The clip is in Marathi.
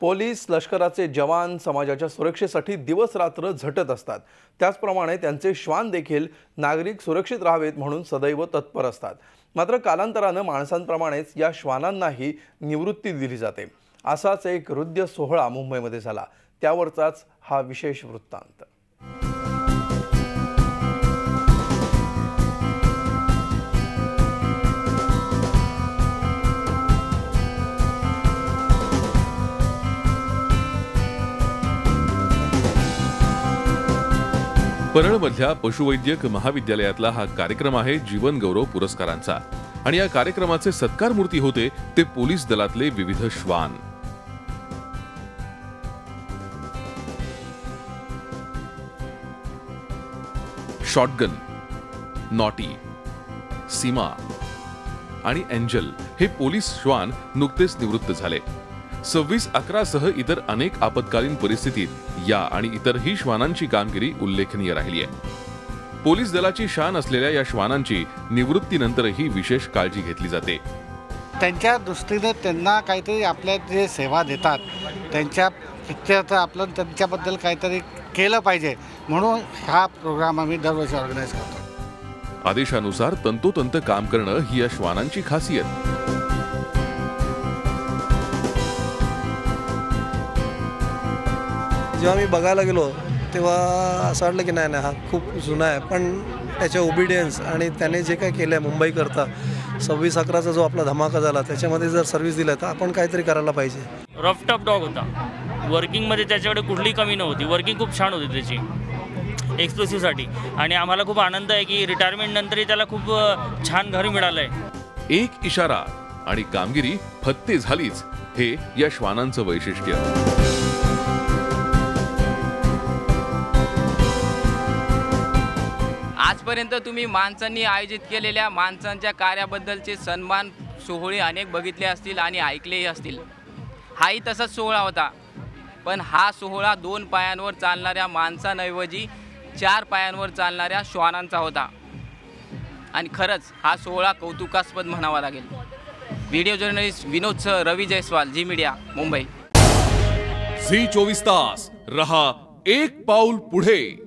पोलीस, लष्कराचे जवान समाजाच्या सुरक्षेसाठी दिवस रात्र झटत असतात। त्याचप्रमाणे त्यांचे श्वान देखील नागरिक सुरक्षित राहावेत म्हणून सदैव तत्पर असतात। मात्र कालांतराने माणसांप्रमाणेच या श्वानांनाही निवृत्ती दिली जाते। असाच एक हृदय सोहळा मुंबईमध्ये झाला, त्यावरचाच हा विशेष वृत्तांत। परळमधल्या पशुवैद्यक महाविद्यालयातला हा कार्यक्रम आहे जीवन गौरव पुरस्कारांचा। आणि या कार्यक्रमाचे सत्कार मूर्ती होते ते पोलीस दलातले विविध श्वान। शॉटगन, नॉटी, सीमा आणि एंजल हे पोलीस श्वान नुकतेच निवृत्त झाले। 26/11 सह इतर अनेक आपत्कालीन परिस्थितीत या आणि इतरही श्वानांची कामगिरी उल्लेखनीय राहिली आहे। पोलीस दलाची शान असलेल्या या श्वानांची निवृत्तीनंतरही विशेष काळजी घेतली जाते। त्यांच्या दृष्टीने त्यांना काहीतरी आपल्या जे सेवा देतात त्यांच्या पिक्चरचं आपलं त्यांच्याबद्दल काहीतरी केलं पाहिजे म्हणून हा प्रोग्राम आम्ही दरवर्षी ऑर्गनाईज करतो। आदेशानुसार तंतोतंत काम करणं ही या श्वानांची खासियत। जेव्हा मी बघायला गेलो तेव्हा असं वाटलं की नाही हा खूप जुना आहे, पण त्याच्या ओबिडियन्स आणि त्याने जे काय केलं आहे मुंबईकरता 26/11चा जो आपला धमाका झाला त्याच्यामध्ये जर सर्व्हिस दिला तर आपण काहीतरी करायला पाहिजे। रफ टफ डॉग होता, वर्किंगमध्ये त्याच्याकडे कुठली कमी नव्हती, वर्किंग खूप छान होती त्याची एक्सप्लोसिव्हसाठी। आणि आम्हाला खूप आनंद आहे की रिटायरमेंट नंतरही त्याला खूप छान घर मिळालं आहे। एक इशारा आणि कामगिरी फत्ते झालीच, हे या श्वानांचं वैशिष्ट्य। आजपर्यंत तुम्ही माणसांनी आयोजित केलेल्या माणसांच्या कार्याबद्दलचे सन्मान सोहळे अनेक बघितले असतील आणि ऐकलेही असतील। हाही तसाच सोहळा होता, पण हा सोहळा 2 पायांवर चालणाऱ्या माणसांऐवजी 4 पायांवर चालणाऱ्या श्वानांचा होता। आणि खरंच हा सोहळा कौतुकास्पद म्हणावा लागेल। व्हिडिओ जर्नलिस्ट विनोद सह रवी जयस्वाल, झी मीडिया, मुंबई। झी 24 तास रहा एक पाऊल पुढे।